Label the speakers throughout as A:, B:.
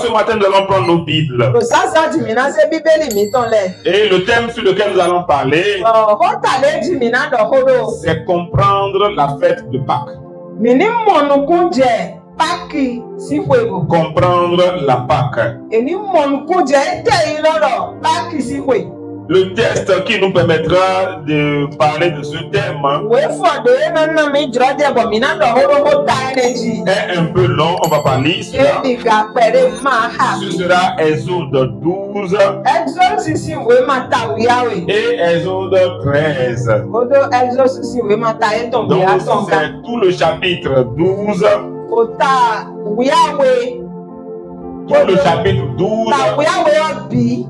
A: ce matin, nous allons prendre nos Bibles. Et le thème sur lequel nous allons parler, c'est comprendre la fête de Pâques. Comprendre la Pâque. Le texte qui nous permettra de parler de ce thème est un peu long, on va parler cela. Ce sera Exode 12 et Exode 13. Donc c'est tout le chapitre 12. Tout le chapitre 12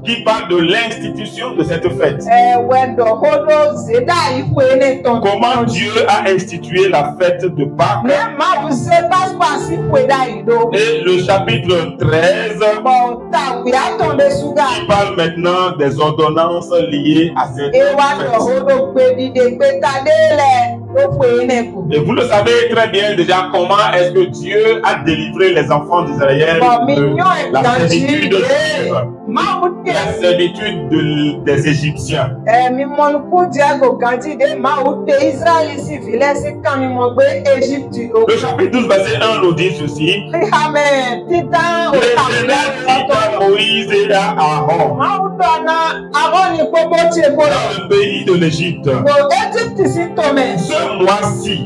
A: qui parle de l'institution de cette fête. Comment Dieu a institué la fête de Pâques. Et le chapitre 13 qui parle maintenant des ordonnances liées à cette fête. Et vous le savez très bien déjà comment est-ce que Dieu a délivré les enfants d'Israël de la servitude des Égyptiens. Le chapitre 12 verset 1 nous dit ceci. L'Éternel dit à Moïse et à Aaron dans le pays de l'Égypte, ce mois-ci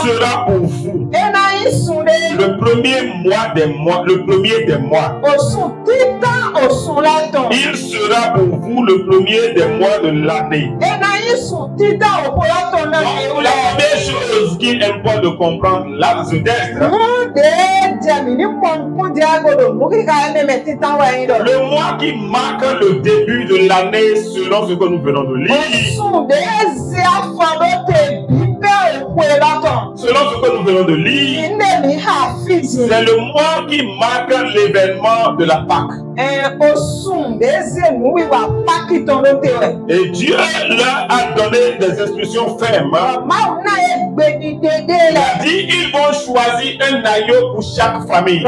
A: sera pour vous le premier mois des mois, le premier des mois. Il sera pour vous le premier des mois de l'année. La première chose qu'il importe de comprendre là dans ce texte, le mois qui marque le début de l'année selon ce que nous venons de lire, selon ce que nous venons de lire, c'est le mois qui marque l'événement de la Pâque. Et Dieu leur a donné des instructions fermes. Il a dit ils vont choisir un agneau pour chaque famille.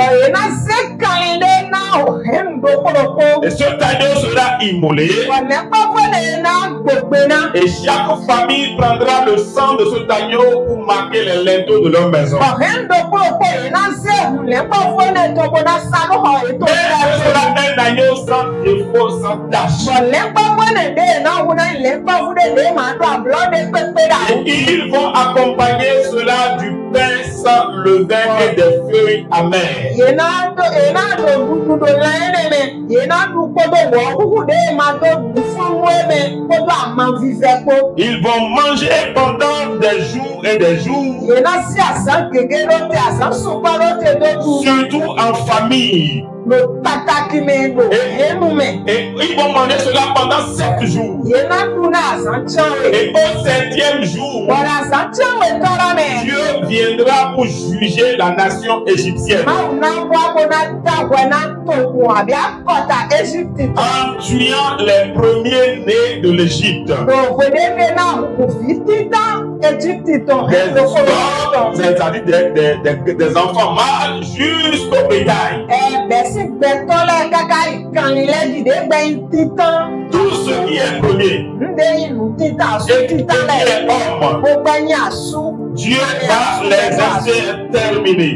A: Et cet agneau sera immolé. Et chaque famille prendra le sang de cet agneau pour marquer les linteaux de leur maison. Ce sera un agneau sans défaut, sans tache. Et ils vont accompagner cela du pain sans levain et des feuilles amères. Ils vont manger pendant des jours et des jours, surtout en famille. Et ils vont manger cela pendant 7 jours. Et au 7e jour, Dieu viendra pour juger la nation égyptienne en tuant les premiers-nés de l'Égypte. Des enfants mâles jusqu'au bétail. Tout ce qui est premier et qui est homme, Dieu va les exterminer.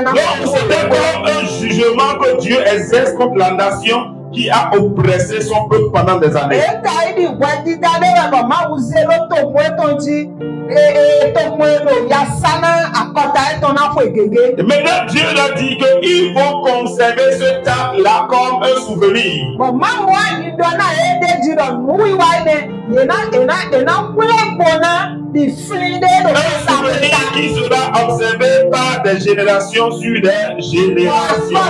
A: Donc c'était comme un jugement que Dieu exerce contre la nation qui a oppressé son peuple pendant des années. Et maintenant Dieu leur dit qu'ils vont conserver ce temps-là comme un souvenir. Un souvenir qui sera observé par des générations sur des générations.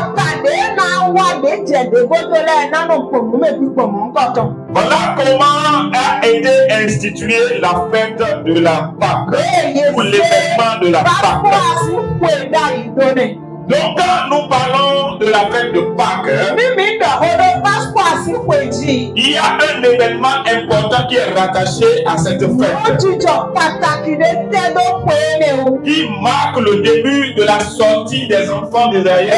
A: Voilà comment a été instituée la fête de la Pâque, ou l'événement de la Pâque.
B: Donc quand nous parlons de la fête de Pâques, il y a un événement important qui est rattaché à cette fête, qui marque le début de la sortie des enfants d'Israël.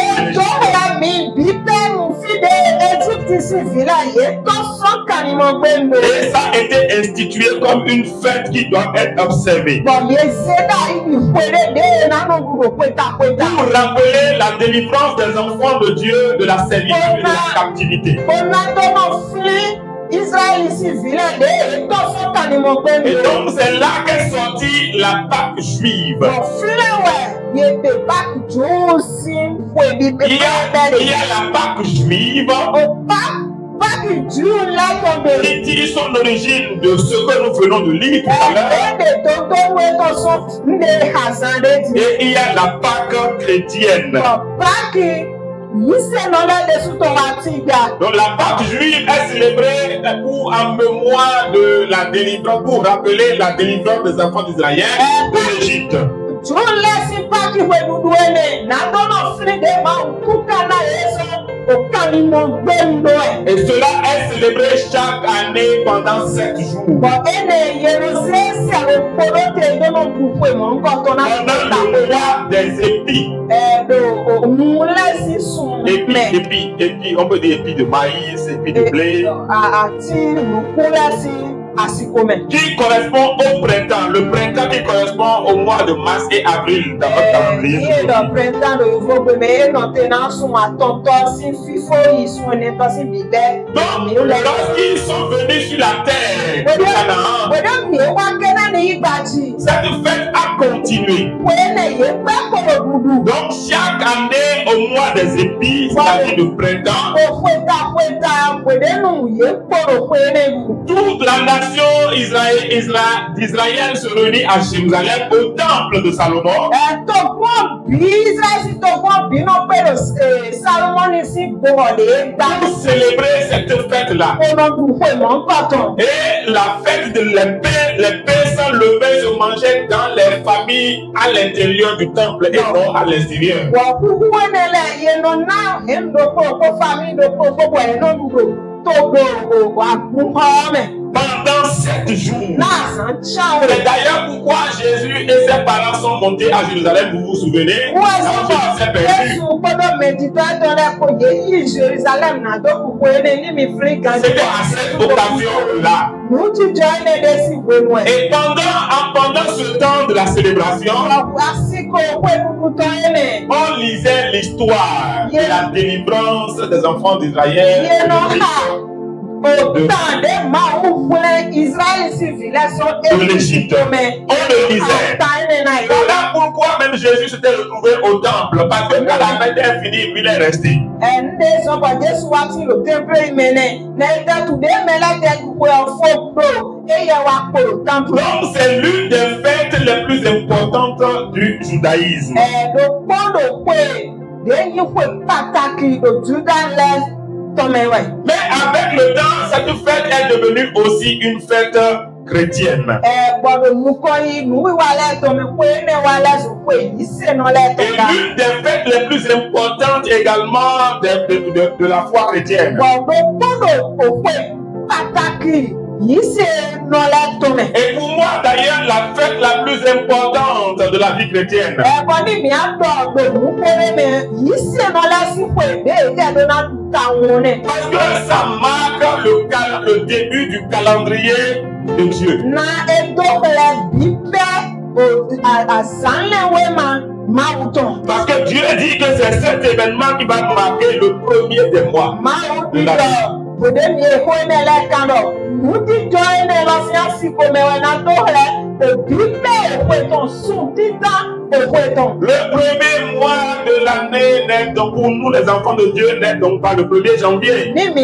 B: Et ça a été institué comme une fête qui doit être observée pour rappeler la délivrance des enfants de Dieu de la servitude et de la captivité. Et donc c'est là qu'est sortie la Pâque juive. Il y a la Pâque juive qui tire son origine de ce que nous venons de lire tout à l'heure. Et il y a la Pâque chrétienne. Donc la Pâque juive est célébrée pour en mémoire de la délivrance, pour rappeler la délivrance des enfants d'Israël de l'Égypte. Et cela est célébré chaque année pendant 7 jours. Pendant le mois des épis. Épis, on peut dire épis de maïs, épis de blé. Qui correspond au printemps. Le printemps qui correspond au mois de mars et avril dans votre calendrier. Donc, lorsqu'ils sont venus sur la terre de Canaan, cette fête a continué. Donc, chaque année, au mois des épis, c'est-à-dire le printemps, toute la nation d'Israël se réunit à Jérusalem au temple de Salomon. Pour célébrer cette fête-là. Et la fête de l'épée, les pains sans levain se mangeaient dans les familles à l'intérieur du temple et non à l'extérieur. Pendant 7 jours. C'est d'ailleurs pourquoi Jésus et ses parents sont montés à Jérusalem, vous vous souvenez? C'était à cette occasion-là. Et pendant ce temps de la célébration, on lisait l'histoire de la délivrance des enfants d'Israël. De l'Égypte. On le disait. Voilà pourquoi même Jésus s'était retrouvé au temple. Parce que quand la fête est finie, il est resté. Donc c'est l'une des fêtes les plus importantes du judaïsme. Mais avec le temps, cette fête est devenue aussi une fête chrétienne. Et l'une des fêtes les plus importantes également de la foi chrétienne. Et pour moi d'ailleurs, la fête la plus importante de la vie chrétienne. Parce que ça marque le début du calendrier de Dieu. Parce que Dieu dit que c'est cet événement qui va marquer le premier des mois de la vie. Le premier mois de l'année n'est donc pour nous les enfants de Dieu n'est donc pas le 1er janvier. C'est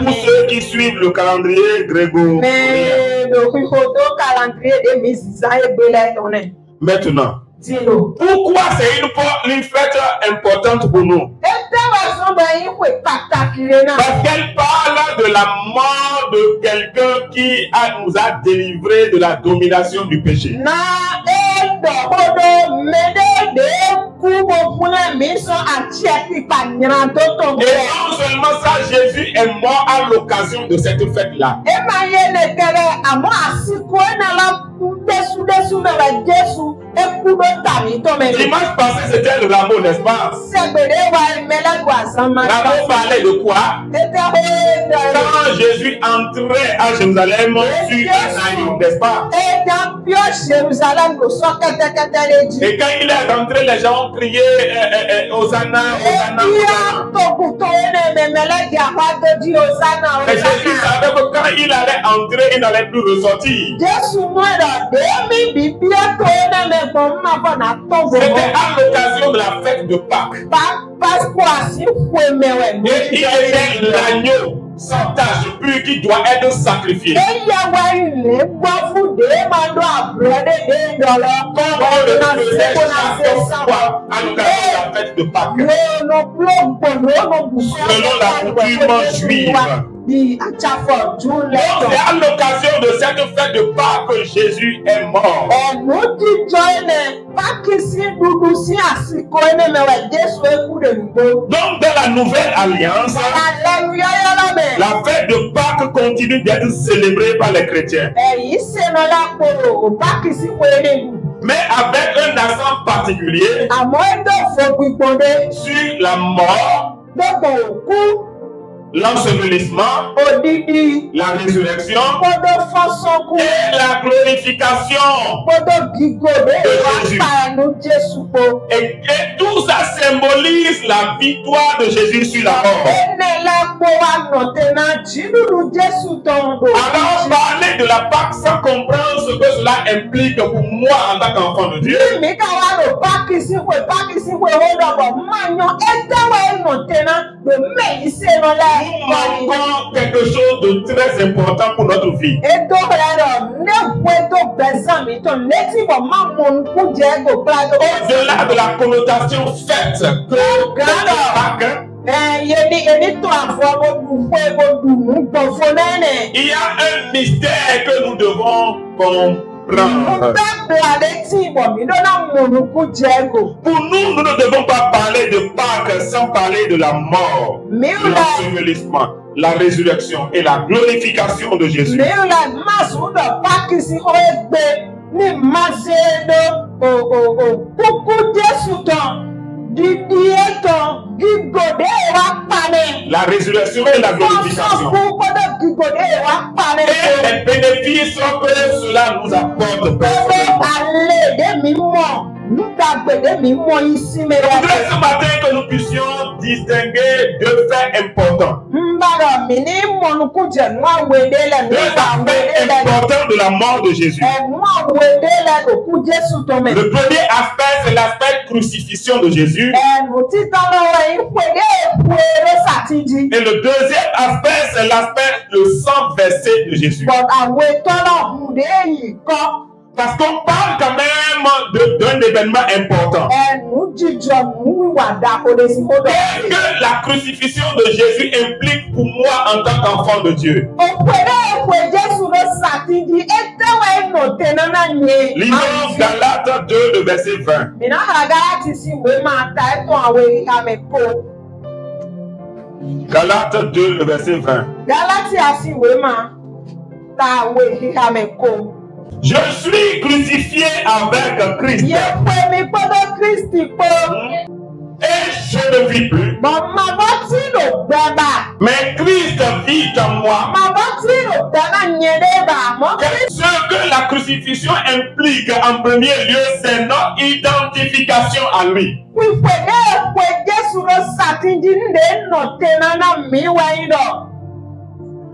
B: pour ceux qui suivent le calendrier grégorien. Maintenant, pourquoi c'est une fête importante pour nous? Parce qu'elle parle de la mort de quelqu'un qui nous a délivrés de la domination du péché. Et non seulement ça, Jésus est mort à l'occasion de cette fête-là. Dimanche passé, c'était le rameau, n'est-ce pas? Rameau parlait de quoi? Quand Jésus entrait à Jérusalem sur un agneau, n'est-ce pas? Et quand il est rentré, les gens criaient Hosanna, Hosanna, Hosanna. Et Jésus savait que quand il allait entrer, il n'allait plus ressortir. C'était à l'occasion de la fête de Pâques. Et il était l'agneau sans tache pur qui doit être sacrifié. Comme on le faisait chaque fois à l'occasion de la fête de Pâques. Selon la coutume juive. C'est à l'occasion de cette fête de Pâques que Jésus est mort. Donc dans la nouvelle alliance, la fête de Pâques continue d'être célébrée par les chrétiens. Mais avec un accent particulier sur la mort, l'ensevelissement, la résurrection et la glorification de Jésus. Et tout ça symbolise la victoire de Jésus sur la mort. Alors parler de la Pâque sans comprendre ce que cela implique pour moi en tant qu'enfant de Dieu. Nous manquons quelque chose de très important pour notre vie. Au-delà de la connotation faite que la Pâque, il y a un mystère que nous devons comprendre. Pour nous, nous ne devons pas parler de Pâques sans parler de la mort, de l'ensevelissement, la résurrection et la glorification de Jésus. La résurrection et la glorification. Et les bénéfices que cela nous apporte personnellement. Je voudrais ce matin que nous puissions distinguer deux faits importants. Deux aspects importants de la mort de Jésus. Le premier aspect, c'est l'aspect crucifixion de Jésus. Et le deuxième aspect, c'est l'aspect le sang versé de Jésus. Parce qu'on parle quand même d'un événement important. Qu'est-ce que la crucifixion de Jésus implique pour moi en tant qu'enfant de Dieu? Lisons Galates 2, le verset 20. Galates 2, le verset 20. Je suis crucifié avec Christ. Et je ne vis plus. Mais Christ vit en moi. Ce que la crucifixion implique en premier lieu, c'est notre identification à lui.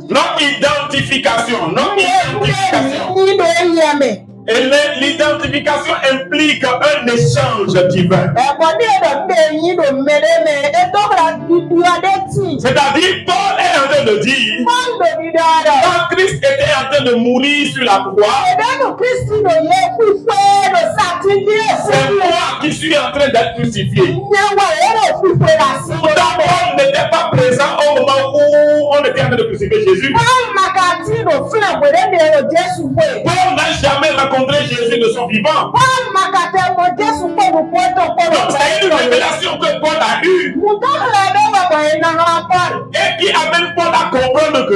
B: Notre identification. Et l'identification implique un échange divin. C'est-à-dire, Paul est en train de dire, quand Christ était en train de mourir sur la croix, c'est moi qui suis en train d'être crucifié. Pourtant, Paul n'était Paul n'a jamais rencontré Jésus de son vivant. Donc c'est une révélation que Paul a eue. Et qui amène Paul à comprendre que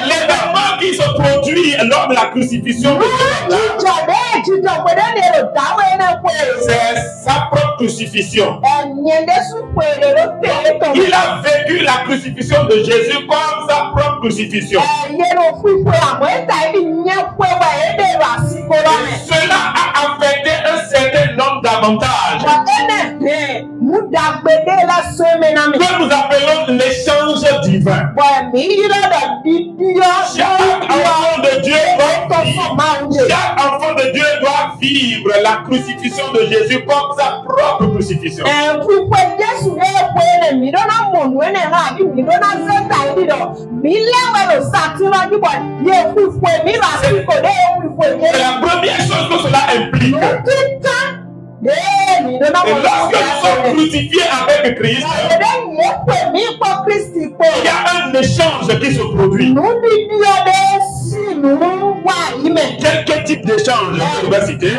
B: l'événement qui se produit lors de la crucifixion de Jésus, c'est sa propre crucifixion. Il a vécu la crucifixion de Jésus comme sa propre crucifixion. Cela a affecté un certain nombre d'avantages que nous appelons l'échange divin. Chaque enfant de Dieu doit vivre la crucifixion de Jésus comme sa propre crucifixion. C'est la première chose que cela implique. Et lorsque nous sommes crucifiés avec Christ, il y a un échange qui se produit. Quel type d'échange je dois citer? 1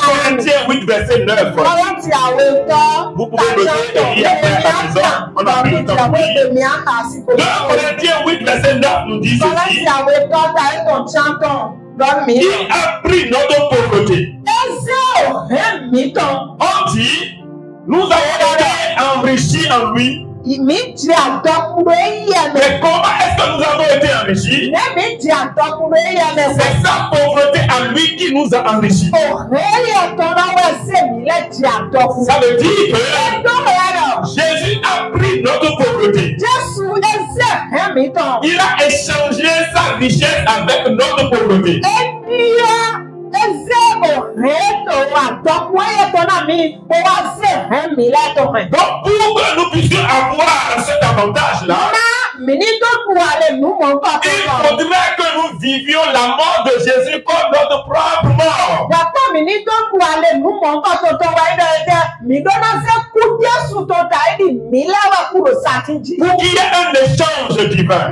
B: Corinthiens 8, verset 9. Vous pouvez le lire après à la maison. On a pris le temps pour lire. 2 Corinthiens 8, verset 9 nous dit ceci. Il a pris notre pauvreté. On dit, nous avons été enrichis en lui. Mais comment est-ce que nous avons été enrichis? C'est sa pauvreté à lui qui nous a enrichis. Ça veut dire que Jésus a pris notre pauvreté. Il a échangé sa richesse avec notre pauvreté. Donc pour que nous puissions avoir cet avantage-là, il faudrait que nous vivions la mort de Jésus comme notre propre mort. Pour qu'il y ait un échange divin.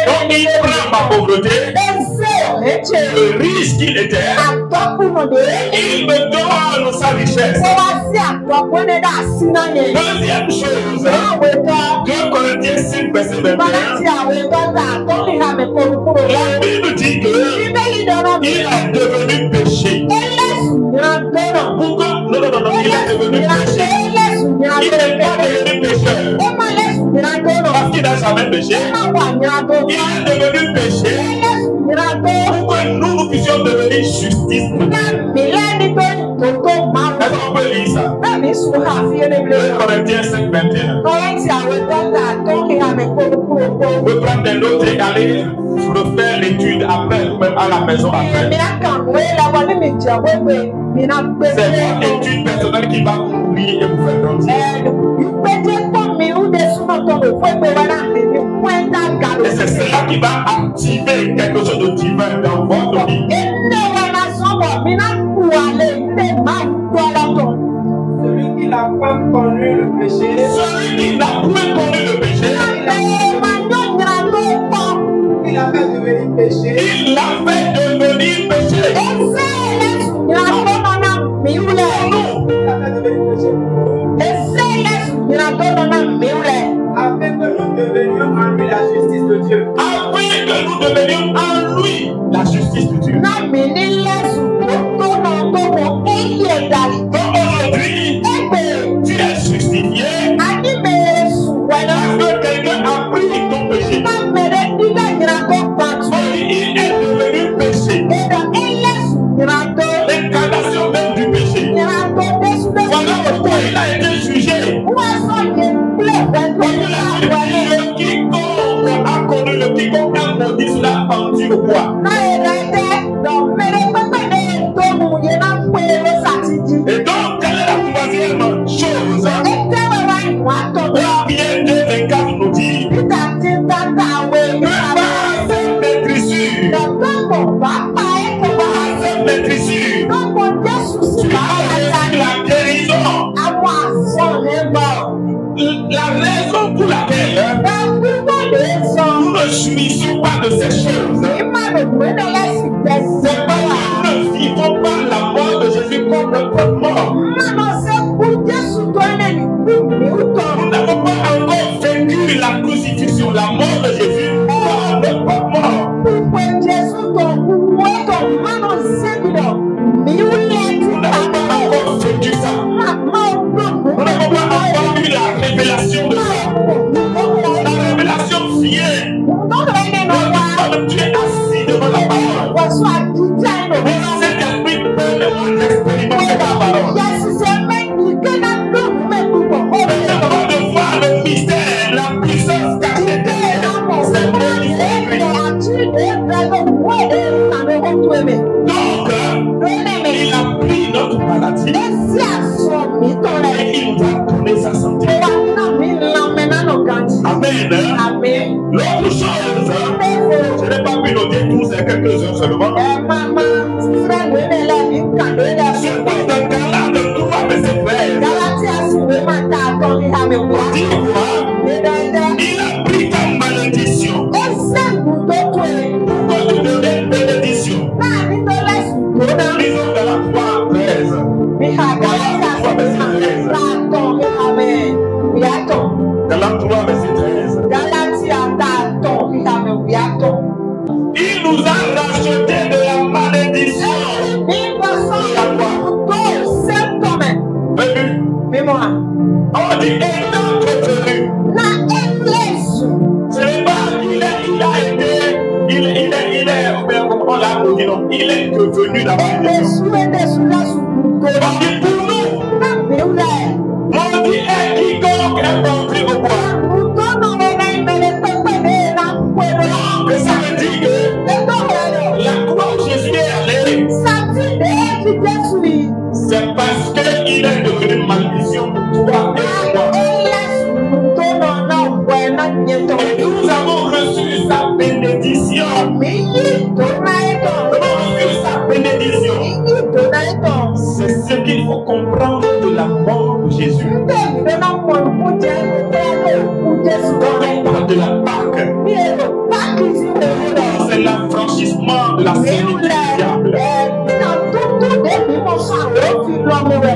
B: Donc il prend ma pauvreté, le riche qu'il était, il me donne sa richesse. Deuxième chose, 2 Corinthiens 5, verset 21, la Bible dit qu'il est devenu péché. Pourquoi? Non, il est devenu péché. Il n'est pas devenu pécheur. Parce qu'il n'a jamais péché. Il est devenu péché. Pour que nous puissions devenir justice. Est-ce qu'on peut lire ça? 2 Corinthiens 5, 21. On peut prendre des notes et aller refaire l'étude après, ou même à la maison après. C'est votre étude personnelle qui va vous lire et vous faire grandir. Et c'est cela qui va activer quelque chose de divin dans votre vie.
C: Celui qui n'a pas connu le péché.
B: Celui qui n'a pas connu le péché.
C: Il l'a fait devenir péché.
B: Il l'a fait devenir péché.
C: Il l'a fait devenir péché. Afin que nous devenions en lui la justice de Dieu.
B: Afin que nous devenions en lui la justice de Dieu. Donc aujourd'hui, tu es justifié parce que quelqu'un a pris ton péché. Il est devenu péché. L'incarnation même du péché. Voilà pourquoi il a été jugé. Quiconque a connu le quiconque a maudit cela pendu au bois. Et donc, quelle est la troisième chose? Bien 2:24 nous dit que par cette maîtrisure, tu as la guérison. La raison pour laquelle il a pris notre maladie et il nous a donné sa santé. Amen. L'autre chose, je n'ai pas pu noter tous, c'est quelques-uns seulement. C'est pas dans Galates 3, verset 13. Dis-moi, il a pris ta malédiction pour te donner une bénédiction. Lisons Galates 3, 13. Galates 3, verset 13. Galates 3, verset 13. Il nous a racheté de la malédiction. On dit étant retenu. Ce n'est pas il est devenu la malédiction. On dit pour nous. On dit quiconque est rentré au bois. Que ça veut dire que la croix où Jésus est allé, c'est parce qu'il est devenu maldition pour toi et moi. Et nous avons reçu sa bénédiction. Nous avons reçu sa bénédiction. C'est ce qu'il faut comprendre de la mort de Jésus. Quand on parle de la Pâque, c'est l'affranchissement de la servitude du diable.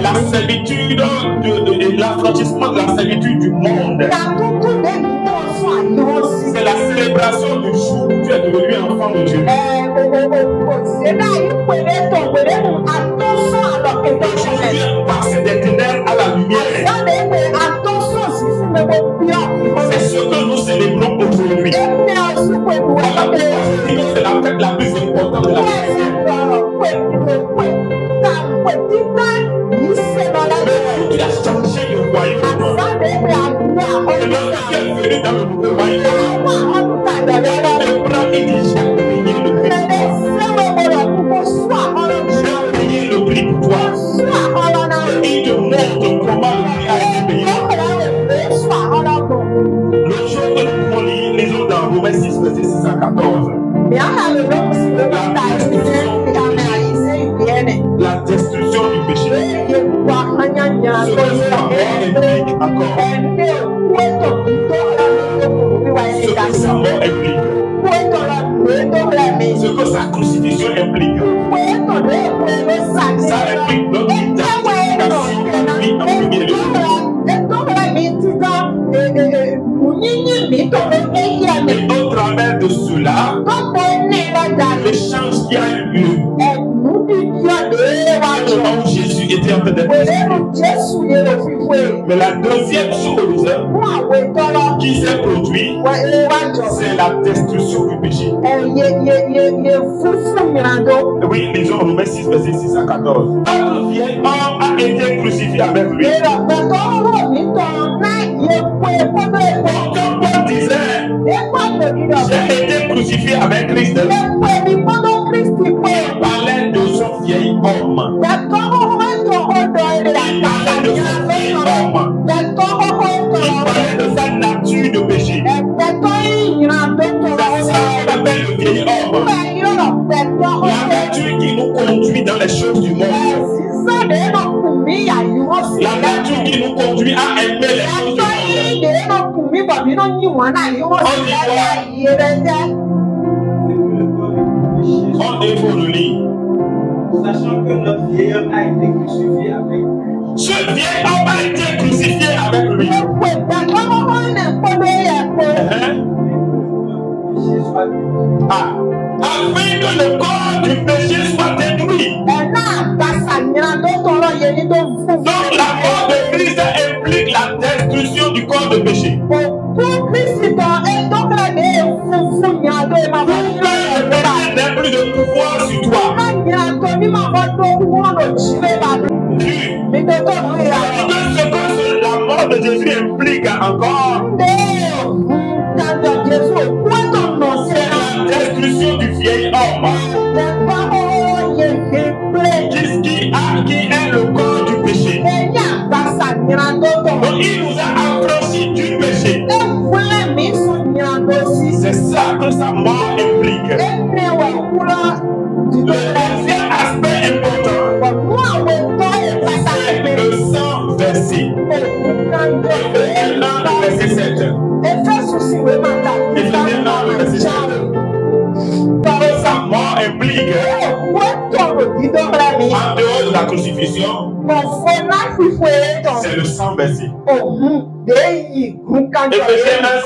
B: La servitude de l'affranchissement de la servitude du monde. C'est la célébration du jour où tu es devenu enfant de Dieu. Aujourd'hui, on passe des ténèbres à la lumière. C'est ce que nous célébrons aujourd'hui. Voilà pourquoi je dis que c'est la fête la plus importante de la chrétienne. Tu as changé le royaume. Et lorsque tu es venu dans le nouveau royaume, le bras il dit j'ai payé le prix. J'ai payé le prix pour toi. Il te montre comment le prix a été payé. Le jour que nous pouvons lire, lisons dans Romains 6, verset 6 à 14. La destruction du péché. Ce que sa mort implique encore. Ce que sa mort implique. Ce que sa crucifixion implique. Ça implique notre identification en lui en premier lieu. Et au travers de cela, l'échange qui a eu lieu, où Jésus était en train d'être crucifié. Mais la deuxième chose qui s'est produite, c'est la destruction du péché. Oui, lisons Romains 6, verset 6 à 14. Un vieil homme a été crucifié avec lui. Quand Paul disait, j'ai été crucifié avec Christ, il parlait de son vieil homme. Il parlait de son vieil homme. Il parlait de sa nature de péché. Ça s'appelle le vieil homme. La nature qui nous conduit dans les choses du monde. La nature qui nous conduit à aimer les choses du monde. On est pour le lit.
C: Sachant que notre vieil homme a été crucifié avec lui.
B: Ce vieil homme a été crucifié avec lui. Afin que le corps du péché soit détruit. Donc la mort de Christ implique la destruction du corps de péché. Pour que le péché n'ait plus de pouvoir sur toi. Ce que la mort de Jésus implique encore, c'est la destruction du vieil vieil homme qui est le corps du péché. Donc il nous a affranchis du péché. C'est ça que sa mort implique. Le deuxième aspect important, c'est le sang versé. Éphésiens 1, verset 7. Éphésiens 1, verset 7. Que sa mort implique, en dehors de la crucifixion, c'est le sang versé. Éphésiens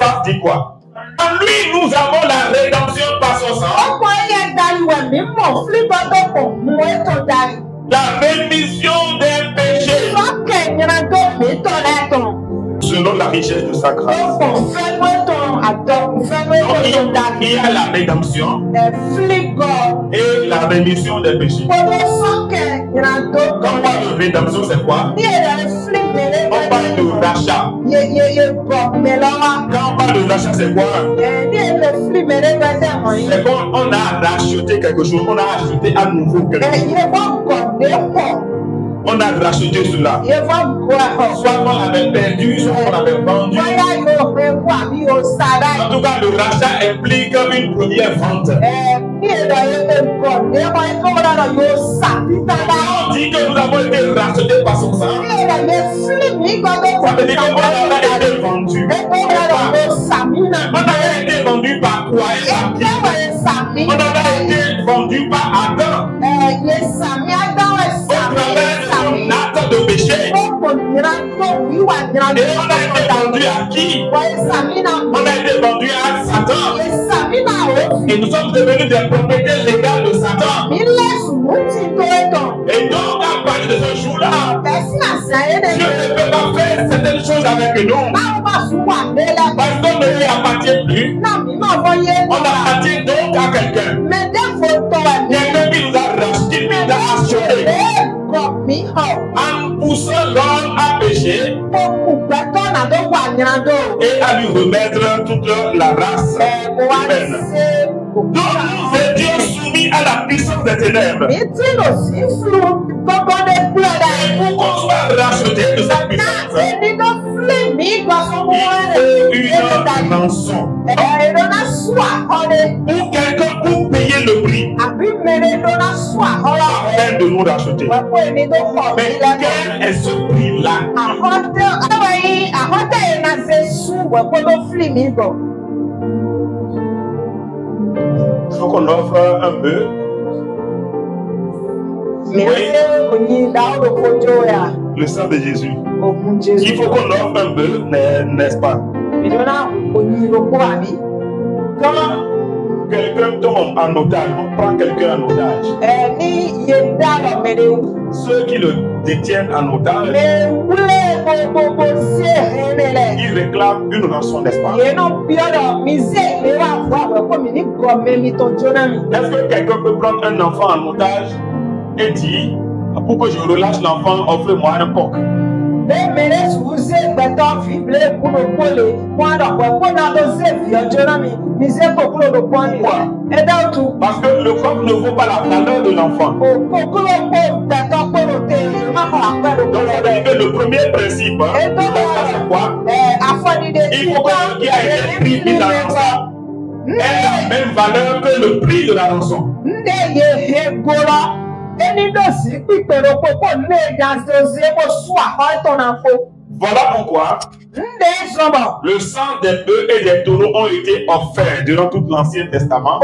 B: 1, dit quoi? En lui, nous avons la rédemption par son sang. La rémission des péchés. Selon la richesse de sa grâce. Il y a la rédemption et la rémission des péchés. Quand on parle de rédemption, c'est quoi? On parle de rachat. Quand on parle de rachat, c'est quoi? C'est quand on a racheté quelque chose, on a acheté à nouveau quelque chose. On a racheté cela. Soit on avait perdu, soit on avait vendu. En tout cas, le rachat implique une première vente. On dit que nous avons été rachetés par son sang. Ça veut dire qu'on a été vendu. On a été vendu par quoi et par qui? On a été vendu par Adam. Un acte de péché. Et on a été vendu à qui? On a été vendu à Satan. Et nous sommes devenus des propriétaires légales de Satan. Et donc, à partir de ce jour-là, Dieu ne peut pas faire certaines choses avec nous. Parce qu'on ne lui appartient plus. On appartient donc à quelqu'un. Quelqu'un qui nous a racheté, qui nous a acheté. En poussant l'homme à pécher et à lui remettre toute la race humaine. Donc nous étions soumis à la puissance des ténèbres. Et pour qu'on soit racheté de sa puissance, il faut une rançon. Pour quelqu'un pour payer le prix afin de nous racheter. Mais quel est ce prix-là? Il faut qu'on offre un peu. Oui. Le sang de Jésus. Il faut qu'on offre un peu, n'est-ce pas? Quand quelqu'un tombe en otage, on prend quelqu'un en otage. Ceux qui le détiennent en otage, ils réclament une rançon, n'est-ce pas? Est-ce que quelqu'un peut prendre un enfant en otage et dire, pour que je relâche l'enfant, offrez-moi un coq? Parce que le coq ne vaut pas la valeur de l'enfant. Donc le premier principe, c'est quoi? Il faut que ce qui a été pris de la rançon ait la même valeur que le prix de la rançon. Voilà pourquoi le sang des bœufs et des taureaux ont été offerts durant tout l'Ancien Testament.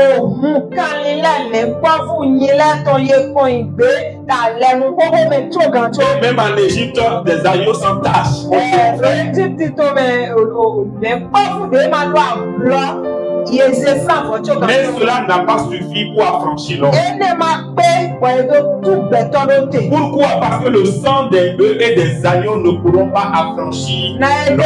B: Même en Égypte, des agneaux sans tache. Mais cela n'a pas suffi pour affranchir l'homme. Pourquoi? Parce que le sang des bœufs et des agneaux ne pourront pas affranchir l'homme.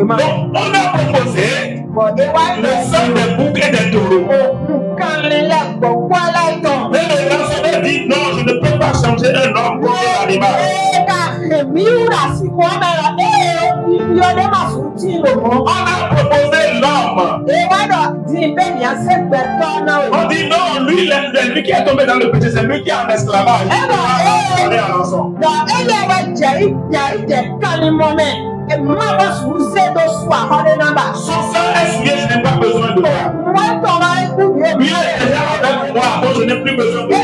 B: Donc, on a proposé le sang des boucs et des taureaux. Mais le lanceur dit non, je ne peux pas changer un homme contre un animal. On a proposé l'homme. On dit non, lui qui est tombé dans le péché, c'est lui qui est en esclavage. On est en ensemble. Son sang est souillé, je n'ai pas besoin de toi. Lui est déjà avec moi, donc je n'ai plus besoin de toi.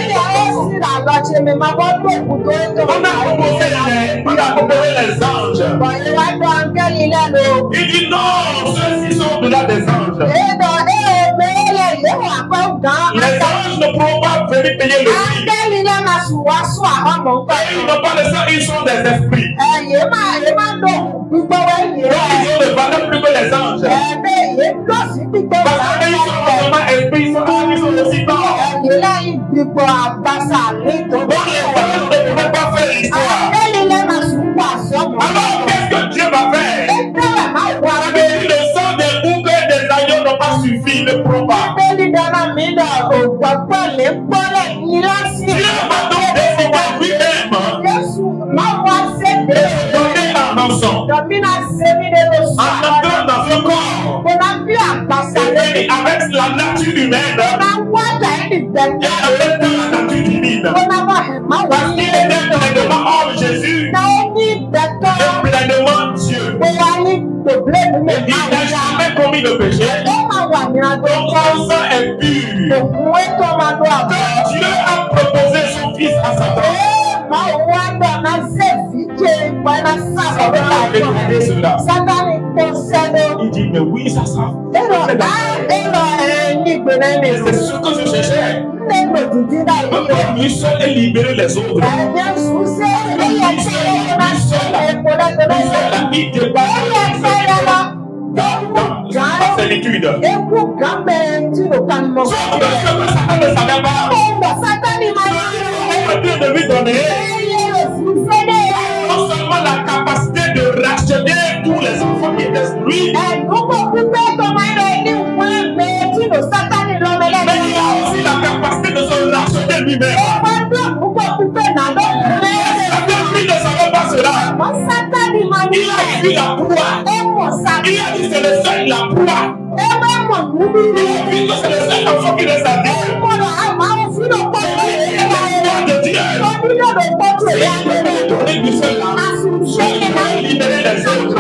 B: On a proposé les anges. Il dit non, ceux-ci sont au-delà des anges. Les anges ne pourront pas venir payer le prix. Ils n'ont pas le sang, ils sont des esprits. Donc ils ont de valeur plus que les anges. Parce qu'ils sont vraiment esprits, ils sont aussi morts. Donc les anges ne pourront pas faire l'histoire. Alors qu'est-ce que Dieu va faire? Le sang des boucs et des agneaux n'ont pas suffi, ne pourront pas. Dieu va donc décider lui-même de donner un enfant. En entrant dans son corps, et avec la nature humaine, et avec la nature divine. Parce qu'il était pleinement homme, Jésus, et pleinement Dieu. Il n'a jamais commis de péché. Donc son sang est pur. Quand Dieu a proposé son fils à Satan, il dit mais oui, ça sera. C'est ce que je cherchais. Lui seul et libérer les autres. Lui seul a mis des barres dans la solitude. Satan ne savait pas. De lui donner non seulement la capacité de racheter tous les enfants qui étaient destruits, mais il a aussi la capacité de se racheter lui-même. Satan, lui, ne savait pas cela. Il a vu la proie. Il a dit c'est le seul, la proie. Il a vu que c'est le seul enfant qui les a dit. Libérer les autres.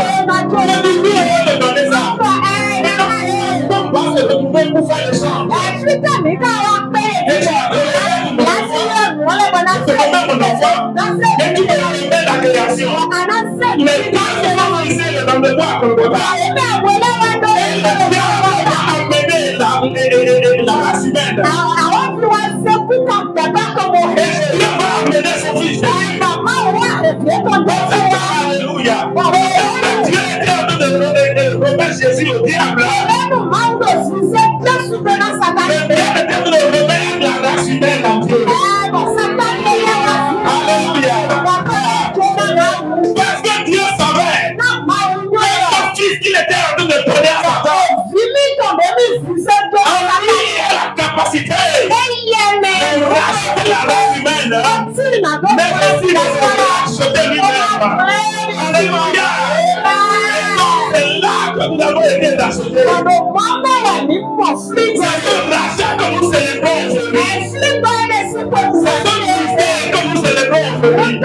B: Ne donner ça. On va se retrouver pour faire le chant. C'est comme mon enfant. Et tu peux arriver la création. Mais quand tu vas lancer dans le bois comme ça, amener la race humaine. Dieu va amener son fils. Alléluia. Dieu était en train de remettre Jésus au diable. Mais Dieu était en train de remettre la race humaine en Dieu. Alléluia. Parce que Dieu savait que son fils qu'il était en train de donner à Satan, la capacité de racheter la race humaine, mais aussi de se racheter lui-même. Alléluia. C'est là que nous avons été rachetés. C'est ce rachat que nous célébrons aujourd'hui. C'est ce mystère que nous célébrons aujourd'hui.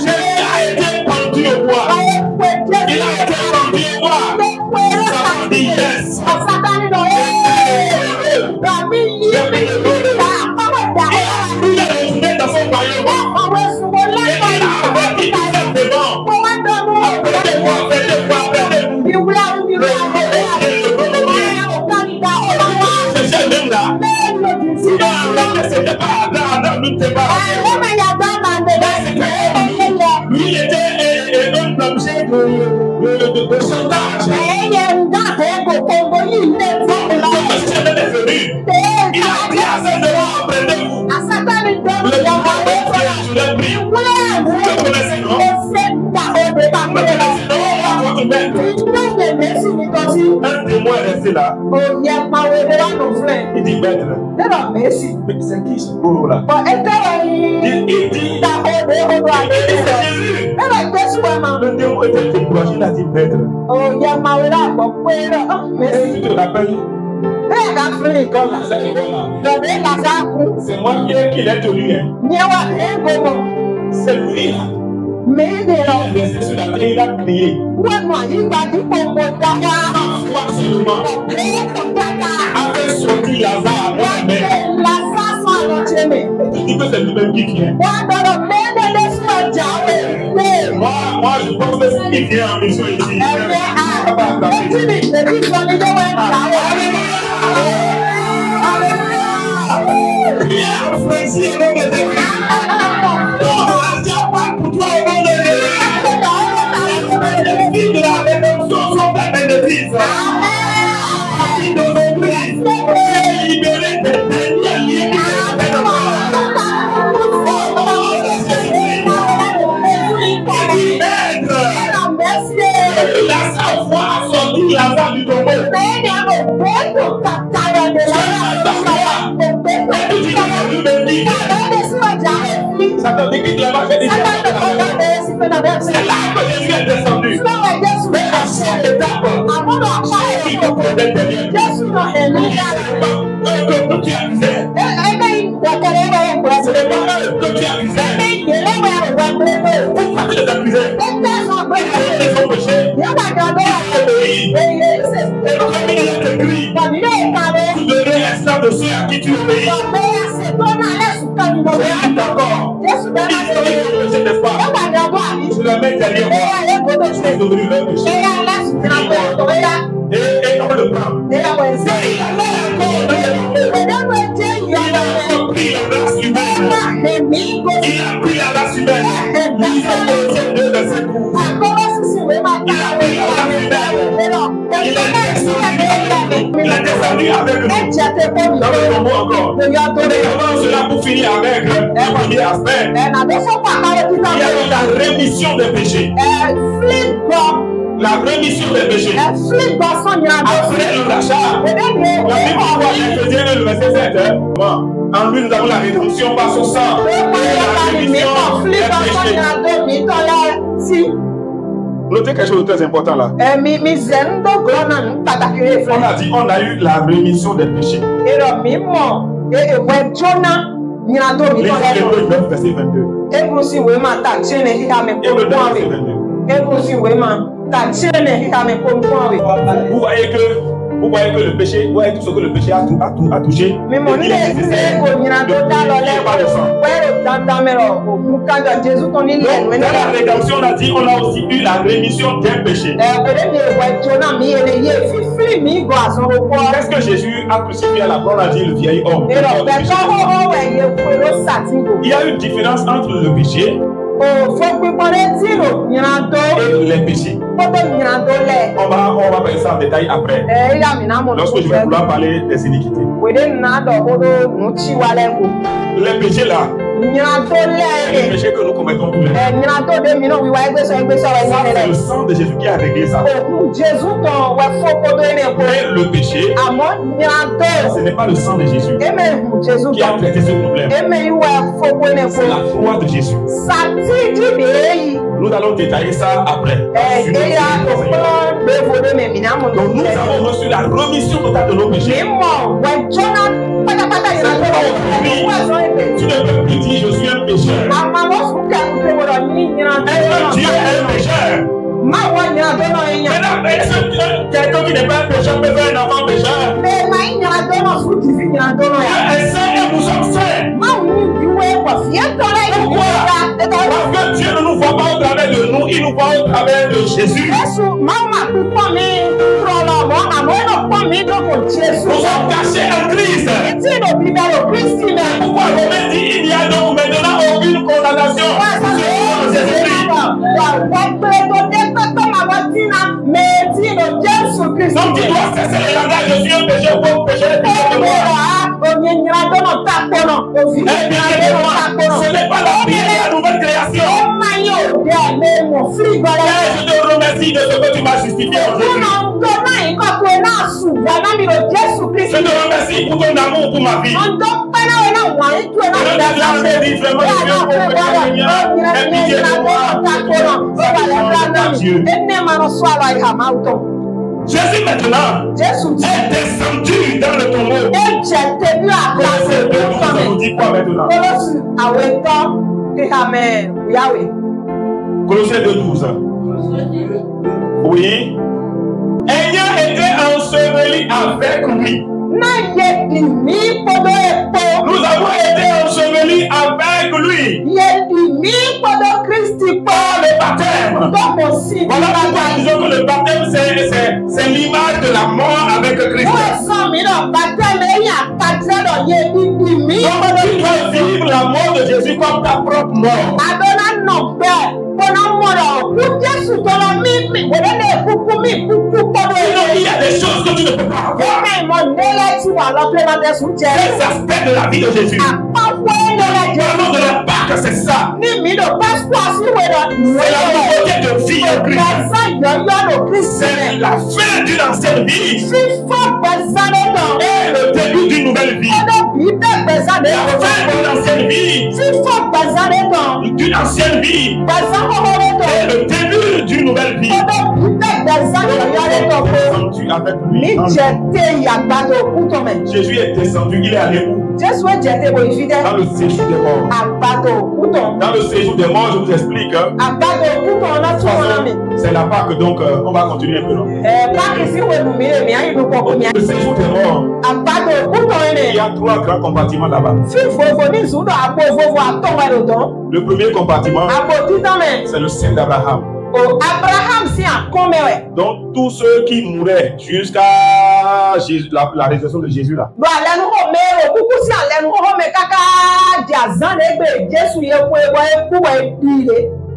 B: Jésus a été pendu au bois. Il a été pendu au bois. Satan dit yes. Il a retourné dans son royaume. Et il a averti tout simplement. C'est même là. C'était pas là, nous t'es pas. Lui il était un objet de chantage. Il a dit à ses devants, prenez-vous. Le pouvoir de Dieu, je l'ai pris. Vous le connaissez, non? Vous le connaissez, non? Votre maître. Un témoin est resté là. Il dit, maître. Mais c'est qui ce gros là? Il dit, c'est Jésus. Le démon était découragé, il a dit maître. Tu te rappelles? C'est moi qui l'ai tenu. C'est lui là. Il est resté sur la terre, il a crié. Avec sorti Lazare, tu dis que c'est lui-même qui vient. Moi, je pense que c'est qui vient en mission ici. Satan dit qu'il là-bas, c'est là que Jésus est descendu. Mais à chaque étape, il te prenait derrière. Que tu accusais. Ce n'est pas eux que tu accusais. Pourquoi tu les accusais? Ils ont péché. Et comme il est écrit, tu devrais être de ceux à qui tu obéis. D'accord. Il faut que je ne pas. Je la mets derrière moi. Je suis devenu le péché. Et on le prend. Il a pris la race humaine. Il a pris la race humaine. Il a descendu avec nous. Dans le tombeau encore. Comment cela pour finir avec le premier aspect? Il y a eu la rémission des péchés. La rémission des péchés. Après le rachat, la Bible voit Éphésiens le verset 7. En lui, nous avons la rédemption par son sang. La rémission des péchés. Notez quelque chose de très important là. On a dit, on a eu la rémission des péchés. Les Hébreux 9, verset 22. Hébreux 9, verset 22. Vous voyez que le péché, vous voyez tout ce que le péché a touché. Mais mon Dieu, pas le sang. Dans la rédemption, on a dit, on a aussi eu la rémission des péchés. Qu'est-ce que Jésus a crucifié à la croix? On a dit le vieil homme. Il y a une différence entre le péché et les péchés. On va parler ça en détail après. Lorsque je vais vouloir parler des iniquités. Les péchés là, les péchés que nous commettons tous les jours. C'est le sang de Jésus qui a réglé ça. Et le péché, ce n'est pas le sang de Jésus qui a traité ce problème. C'est la croix de Jésus. Nous allons détailler ça après. Donc nous avons reçu la remission totale de nos péchés. Tu ne peux plus dire je suis un pécheur. Dieu est un pécheur. Maintenant, est-ce que quelqu'un qui n'est pas un pécheur peut faire un enfant pécheur? Dieu est saint et nous sommes saints. Pourquoi? Parce que Dieu ne nous voit pas au travers de nous, il nous voit au travers de Jésus. Nous sommes cachés en Christ. Pourquoi Romain dit il n'y a donc maintenant aucune condamnation sur Jésus-Christ? Donc tu dois cesser les langages, je suis un pécheur pour pécher. Ce n'est pas la prière de la nouvelle création. Je te remercie de ce que tu m'as justifié aujourd'hui. Je te remercie merci pour ton amour pour ma vie. Jésus maintenant est descendu dans le tombeau. Ça nous dit quoi maintenant? Colossiens 2:12. Oui. Ayant été enseveli avec lui. Nous avons été ensevelis avec lui par le baptême. Voilà pourquoi nous disons que le baptême c'est l'image de la mort avec Christ. Donc tu dois vivre la mort de Jésus comme ta propre mort. Il y a des choses que tu ne peux pas avoir. Les aspects de la vie de Jésus. Parlons de la Pâque, c'est ça. C'est la nouveauté de vie de Christ. C'est la fin d'une ancienne vie. Et le début d'une nouvelle vie. La fin d'une ancienne vie. D'une ancienne vie. Et le début d'une nouvelle vie. Descendu avec lui. Jésus est descendu, il est allé où? Dans le séjour des morts. Dans le séjour des morts, je vous explique. C'est la Pâque, donc on va continuer un peu. Non? Le séjour des morts. Il y a 3 grands compartiments là-bas. Le premier compartiment, c'est le sein d'Abraham. Donc tous ceux qui mouraient jusqu'à la résurrection de Jésus là.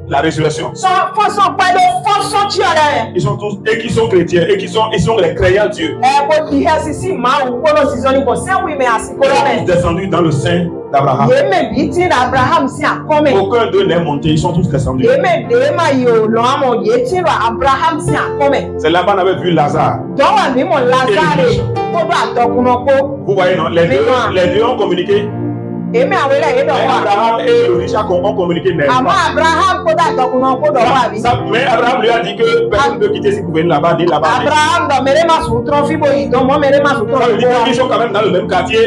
B: La résurrection. Ils sont tous et qui sont chrétiens et qui sont les croyants Dieu. Ils sont descendus dans le sein d'Abraham. Aucun d'eux n'est monté, ils sont tous descendus. C'est là-bas qu'on avait vu Lazare. Vous voyez, non? Les deux ont communiqué. Abraham et le riche ont communiqué. Mais Abraham lui a dit que personne ne peut quitter si vous venez là-bas, ni là-bas. Ils sont quand même dans le même quartier.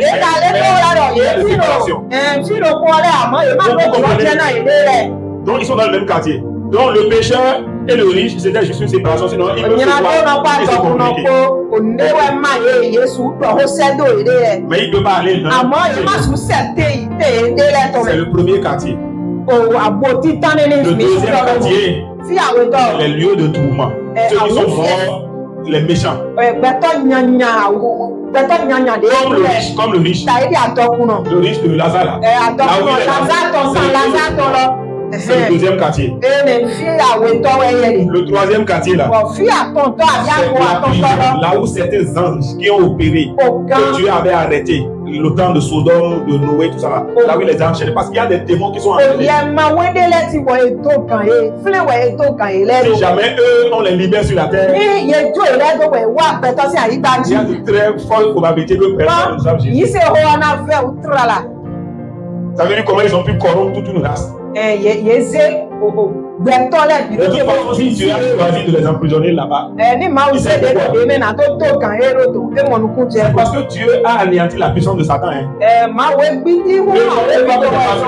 B: Donc ils sont dans le même quartier. Donc le pécheur et le riche, c'était juste une séparation, sinon ils peuvent se voir. Mais il ne peut pas aller dans c'est le premier quartier. Le deuxième quartier, les lieux de tourment. Ceux qui sont morts, les méchants. Comme le riche. Le riche de Lazare. C'est le deuxième quartier. Le troisième quartier là. Là où certains anges qui ont opéré, que Dieu avait arrêté le temps de Sodome, de Noé, tout ça là. Là où les anges, parce qu'il y a des démons qui sont enchaînés. Si jamais eux, on les libère sur la terre, il y a de très fortes probabilités que personne ne sache Jésus. Ça veut dire comment ils ont pu corrompre toute une race. De toute façon, si tu as choisi de les emprisonner là-bas, c'est parce que Dieu a anéanti la puissance de Satan.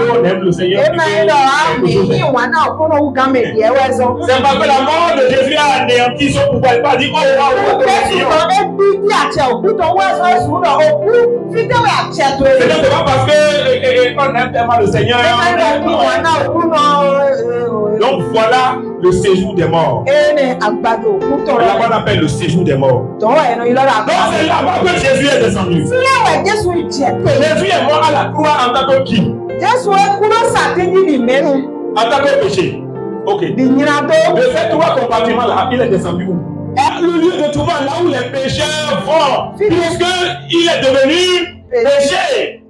B: On aime le Seigneur. C'est parce que la mort de Jésus a anéanti son pouvoir. Il n'a pas dit c'est pas parce qu'on aime tellement le Seigneur. Donc voilà le séjour des morts. Là-bas on appelle le séjour des morts. Donc c'est là-bas que Jésus est descendu. Jésus est mort à la croix en tant que qui? En tant que péché. Ok. De ces 3 compartiments là, il est descendu où? Le lieu de tourment là où les pécheurs vont. Puisqu'il est devenu péché.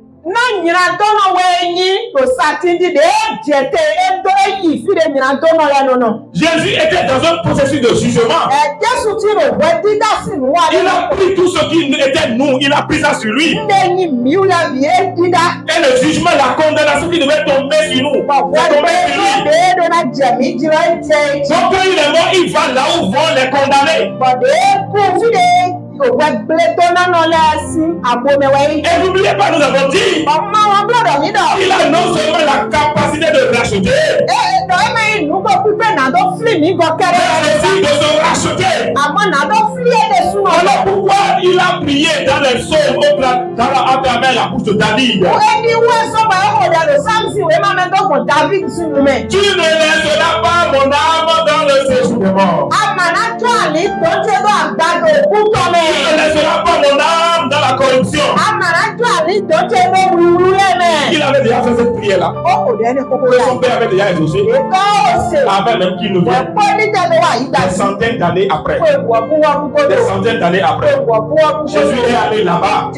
B: Jésus était dans un processus de jugement. Il a pris tout ce qui était nous, il a pris ça sur lui. Et le jugement, la condamnation qui devait tomber sur nous, c'est tombé sur lui. Donc quand il est mort, il va là où vont les condamnés. Et n'oubliez pas, nous avons dit, il a non seulement la capacité de racheter, mais aussi de se racheter. Alors pourquoi il a prié dans les psaumes à travers la bouche de David? Tu ne laisseras pas mon âme dans le séjour des morts. Tu ne laisseras pas mon âme dans la corruption. Il avait déjà fait cette prière-là. Son père avait déjà exaucé. Avant même qu'il nous vienne. Des centaines d'années après. Des centaines d'années après. Jésus est allé là-bas.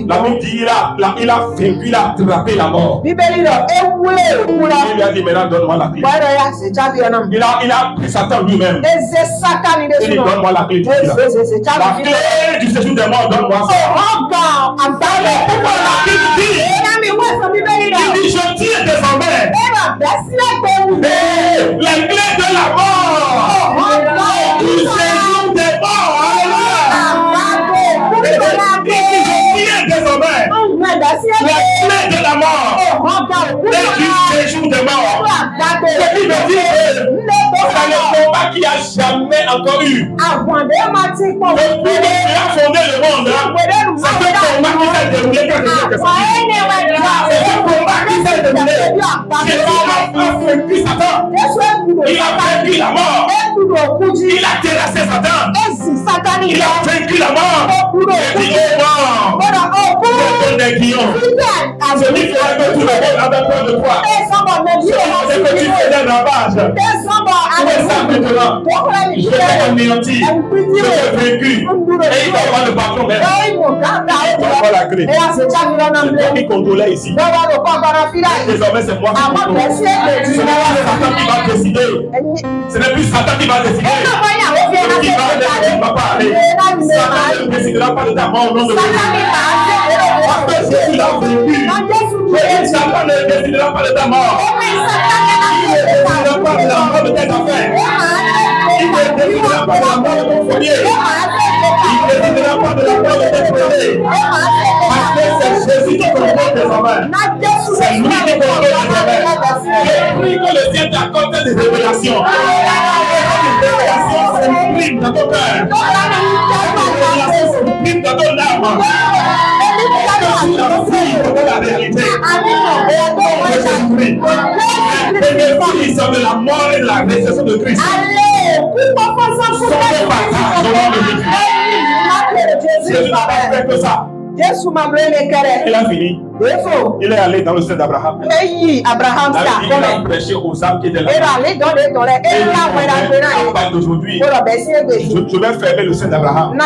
B: La Bible dit il a vaincu, il a attrapé la mort. Il lui a dit maintenant donne-moi la clé. Il a pris Satan lui-même. Il dit donne-moi la clé. La clé du séjour des morts, donne-moi ça. Pourquoi la Bible dit il dit je tire désormais les clés de la mort du séjour des morts. Alléluia. Il dit je tire désormais les clés de la mort et du séjour des morts. Ce qui veut dire c'est le combat qui a jamais encore eu. Depuis que Dieu a fondé le monde, c'est ce combat qui s'est déroulé quand Jésus est sorti. C'est ce combat qui s'est déroulé. Jésus a vaincu Satan. Il a vaincu la mort. Il a terrassé Satan. Il a vaincu la mort. Il dit oh mort, c'est ton aiguillon. Celui qui a fait tout le monde avait peur de toi. C'est que tu fais des ravages. Où est ça maintenant? Je l'ai anéanti. Je l'ai vaincu. Et il va avoir le patron même. Il va avoir la clé. C'est toi qui contrôlait ici. Désormais, c'est moi qui contrôle. Ce n'est plus Satan qui va décider. Ce n'est plus Satan qui va décider. Qui va pas aller. Satan ne décidera pas de ta mort au nom de Jésus. Parce que Jésus l'a vaincu. Satan ne décidera pas de ta mort. Il ne décidera pas de la mort de tes affaires. Il ne décidera pas de la mort de ton foyer. Il ne décidera pas de la mort de tes projets. Parce que c'est Jésus qui contrôle désormais. C'est lui qui contrôle désormais. Je prie que le ciel t'accorde des révélations. Les révélations s'impriment dans ton cœur. Les révélations s'impriment dans ton âme. Tu la fouilles de la réalité. Bénéfice de la mort et de la résurrection de Christ. Jésus n'a pas fait que ça. Il a fini. Il est allé dans le sein d'Abraham. Il a prêché aux âmes qui étaient là. Et d'aujourd'hui, je vais fermer le sein d'Abraham.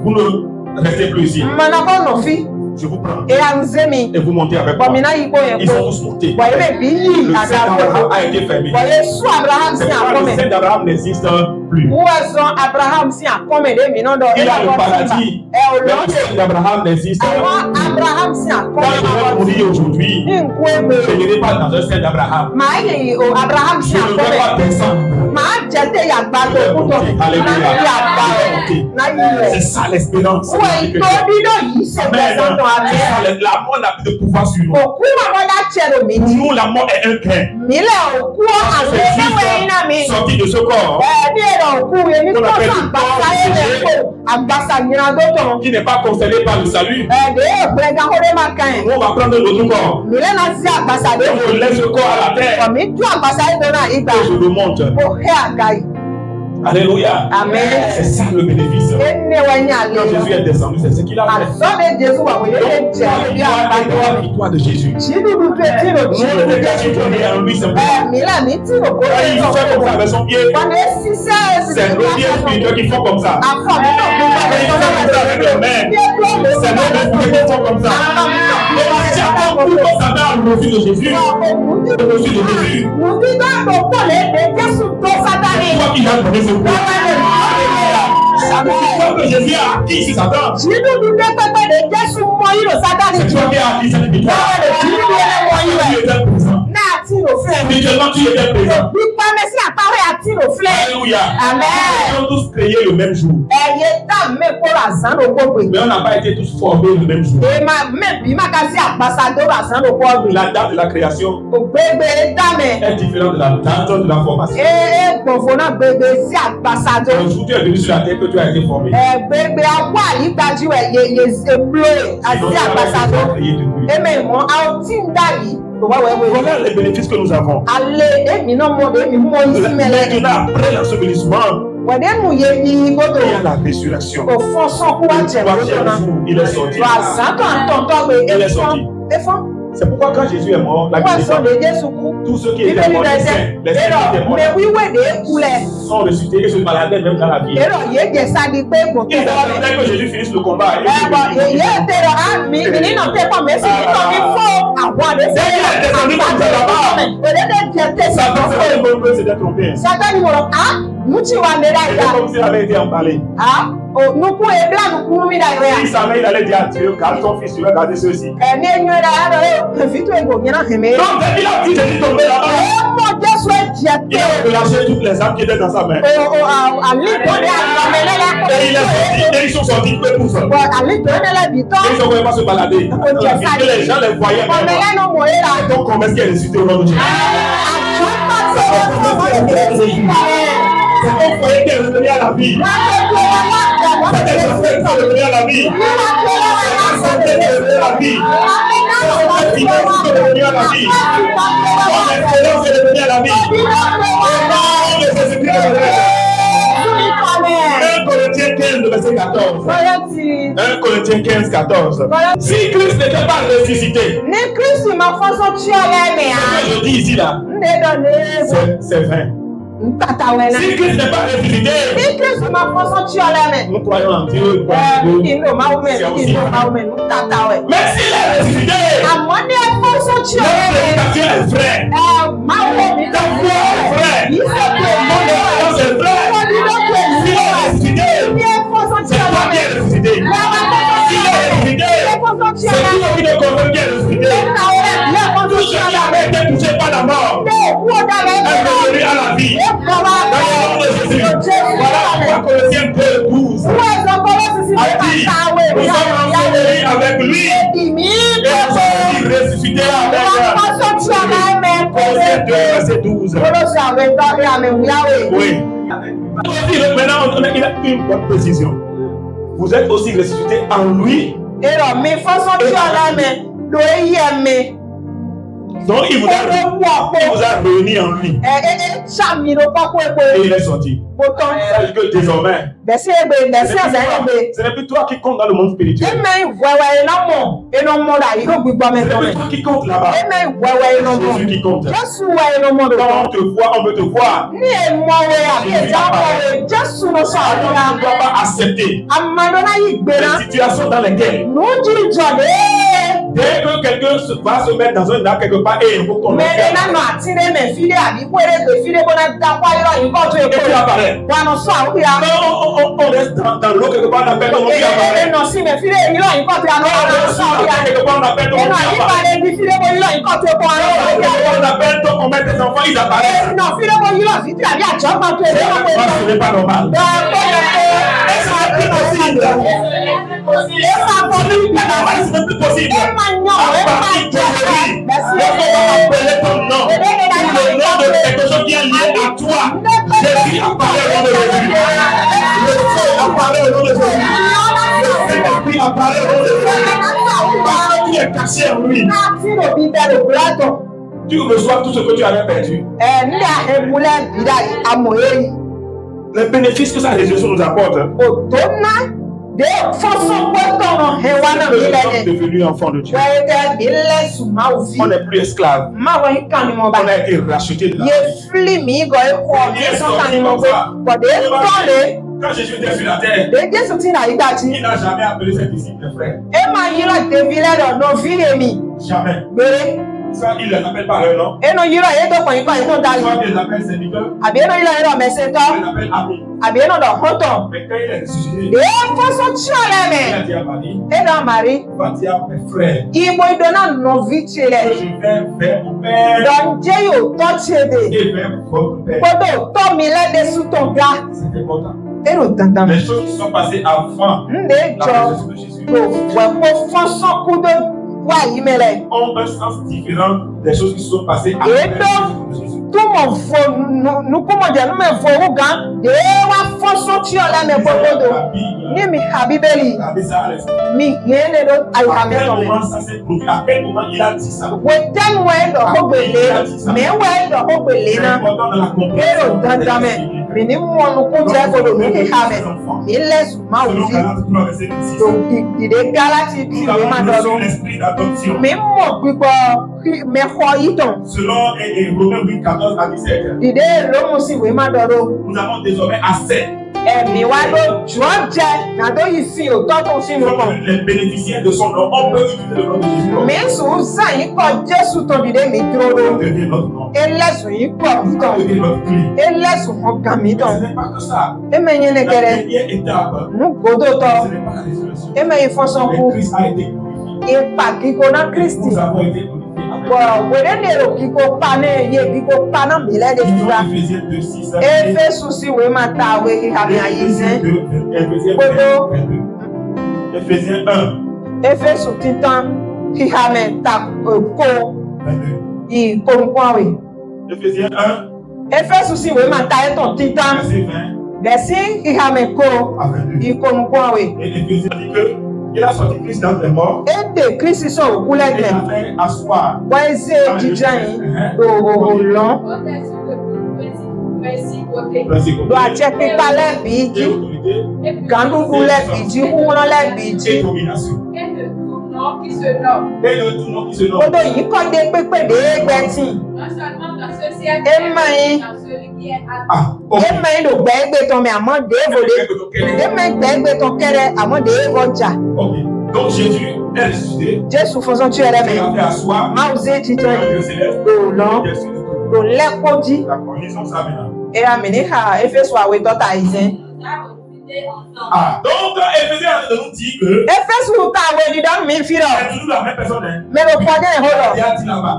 B: Vous ne restez plus ici. Je vous prends et vous montez avec moi. Ils sont tous montés. Le sein d'Abraham a été fermé. C'est pourquoi le sein d'Abraham n'existe plus. Il a le paradis. Mais le sein d'Abraham n'existe plus. Quand je vais mourir aujourd'hui, je n'irai pas dans un sein d'Abraham. Je ne vais pas descendre. Alléluia. C'est ça l'espérance. La mort n'a plus de pouvoir sur nous. Pour nous, la mort est un gain. C'est juste sorti de ce corps. On appelle le corps qui n'est pas concerné par le salut. On va prendre notre corps. On laisse le corps à la terre. Et je le monte. Alléluia.
A: Amen.
B: C'est ça le bénéfice. Quand Jésus est descendu, c'est ce qu'il a fait. Donc, la victoire de Jésus. Nous le déclarons en lui simplement. Il fait comme ça avec son pied. C'est le pied spirituel qui font comme ça. Il fait comme ça avec les mains. C'est le pied qui font comme ça. Et si avant tout comme ça dans le reçu de Jésus, le reçu de Jésus, toi qui as donné ce coup. La victoire que Jésus a acquis sur Satan. C'est toi qui as acquis cette victoire. Tu étais présent. Spirituellement, tu étais présent. Alléluia. Nous avons tous créé le même jour. Mais on n'a pas été tous formés le même jour. La date de la création est différente de la date de la formation. Le jour où tu es venu sur la terre que tu as été formé. Voilà les bénéfices que nous avons. Maintenant, après l'ensevelissement, il y a la résurrection. Il est sorti. Il est sorti. C'est pourquoi quand Jésus est mort, la Bible dit tous ceux qui étaient morts, les saints qui étaient morts, sont ressuscités et se baladaient même dans la vie. Ils attendaient que Jésus finisse le combat. Comme s'il avait été emballé. Si sa mère allait dire à Dieu, garde ton fils, tu vas garder ceci. Donc, il a vu Jésus tomber là-bas. Il a relâché toutes les armes qui étaient dans sa main. Et il est sorti, et ils sont sortis peu pour ça. Et ils ne pouvaient pas se balader. Et les gens les voyaient. Donc, comment est-ce qu'il est ressuscité au nom de Jésus? C'est ton frère qui est revenu à la vie. C'est tes enfants qui sont revenus à la vie. C'est tes enfants qui sont revenus à la vie. C'est tes enfants qui sont revenus à la vie. Ton espérance est revenue à la vie. Au nom de Jésus-Christ de Nazareth. 1 Corinthiens 15, verset 14. 1 Corinthiens 15, 14. Si Christ n'était pas ressuscité, ce que je dis ici là, c'est vrai. Si Christ n'est pas ressuscité, nous croyons en Dieu. C'est aussi vrai. Mais s'il est ressuscité, notre prédication est vraie. Ta foi est vraie. Mon espérance est vraie. S'il est ressuscité, c'est toi qui es ressuscité. S'il est ressuscité, c'est toi qui te confirme qui est ressuscité. Tous ceux qui avaient été touchés par la mort est revenu à la vie. Dans le nom de Jésus. Voilà pourquoi Colossiens 2, 12 a dit, nous sommes ensevelis avec lui et nous sommes ressuscités avec Colossiens 2, verset 12. Oui. Maintenant, il a une bonne précision. Vous êtes aussi ressuscités en lui. Donc il vous a réuni en lui. Et il est sorti. C'est-à-dire que désormais, ce n'est plus toi qui compte dans le monde spirituel. Ce n'est plus toi qui compte là-bas. C'est Jésus qui compte. Quand on te voit, on veut te voir. On ne doit pas accepter les situations dans lesquelles dès que quelqu'un va se mettre dans un arbre quelque part et il faut qu'on le fasse. Et puis apparaît. On reste dans l'eau quelque part, on appelle ton vie apparaît. On reste quelque part, on appelle ton vie apparaît. On appelle ton, on met tes enfants, ils apparaissent. Ce n'est pas normal. C'est plus possible. C'est plus possible. À partir d'aujourd'hui, lorsqu'on va appeler ton nom, le nom de quelque chose qui est lié à toi, Jésus apparaît au nom de Jésus. Le feu apparaît au nom de Jésus. Le Saint-Esprit apparaît au nom de Jésus. Parce que tu es caché en lui. Tu reçois tout ce que tu avais perdu. les bénéfices que sa résurrection nous apporte.
A: De façon qu'on
B: est devenu enfant de Dieu. On n'est plus esclave. On a été racheté de la vie. Quand Jésus était sur la terre, il n'a jamais appelé ses disciples frères. Jamais. Ça, il ne les appelle pas leur nom. Soit il les appelle serviteurs. Il les appelle amis. Mais quand il est ressuscité, il a dit à Marie, va dire à mes frères, que je vais vers mon Père et vers votre Père. C'est important. Les choses qui sont passées avant la résurrection de Jésus ont un sens différent des choses qui sont passées après la résurrection de Jésus. À quel moment il a dit ça? C'est important de la compréhension. L'esprit d'adoption. Selon Romains 8:14 à 17. Nous avons désormais assez. Les bénéficiaires de son nom, on peut utiliser le nom de Jésus. On devient notre nom. On devient notre clé. Ce n'est pas que ça. La première étape, ce n'est pas la résurrection. Mais Christ a été glorifié. Nous avons été glorifiés. Éphésiens 1. Il a sorti Christ dans les morts. Et il a fait asseoir. Qui se nomme. Et le tout nom qui se nomme. Non seulement dans ce siècle, mais dans celui qui est à donc Jésus est ressuscité. Il a fait asseoir. La condition ça maintenant. Donc Éphésiens nous dit que c'est toujours la même personne. Mais le problème est là-bas.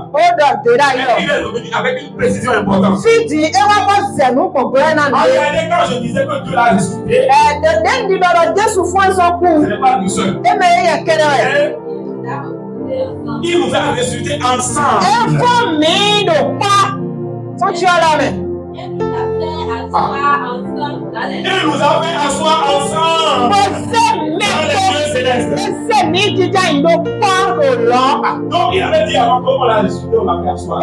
B: Il est revenu avec une précision importante. Regardez quand je disais que Dieu l'a ressuscité, ce n'est pas nous seuls. Il nous a ressuscité ensemble. Il nous a fait asseoir ensemble dans les cieux célestes. Donc il avait dit avant comment on l'a ressuscité, on l'a fait asseoir.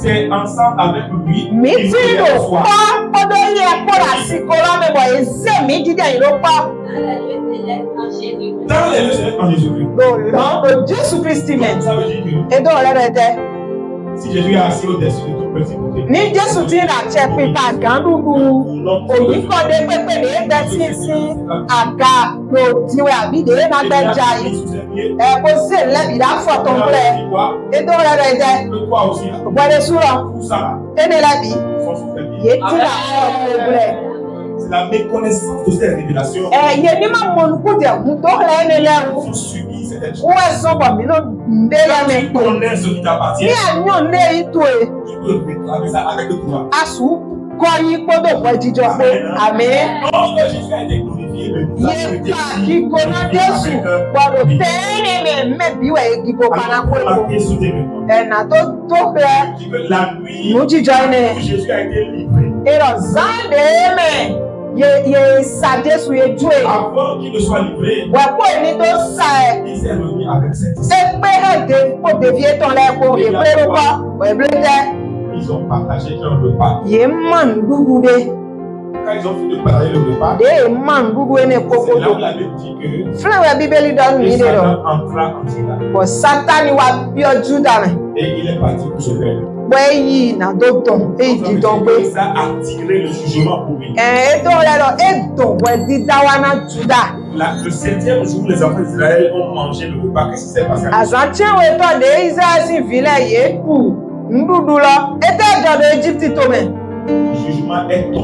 B: C'est ensemble avec lui. Dans les lieux célestes en Jésus-Christ. Ça veut dire que si Jésus est assis au-dessus de tout principauté, c'est la méconnaissance de ces révélations. Ils ont subi cette chose. Ils connaissent ce qui t'appartient. Tu peux réclamer ça avec le pouvoir. Amen. Donc Jésus a été glorifié. La nuit où Jésus a été livré, avant qu'il ne soit livré, il s'est réuni avec cette ils ont partagé leur repas. Quand ils ont fini de partager le repas, c'est là où la Bible dit que Satan entra en Judas. Et il est parti pour se faire. Ça a attiré le jugement pour lui. Le 7e jour, les enfants d'Israël ont mangé le repas. Qu'est-ce qui s'est passé? Le jugement est tombé.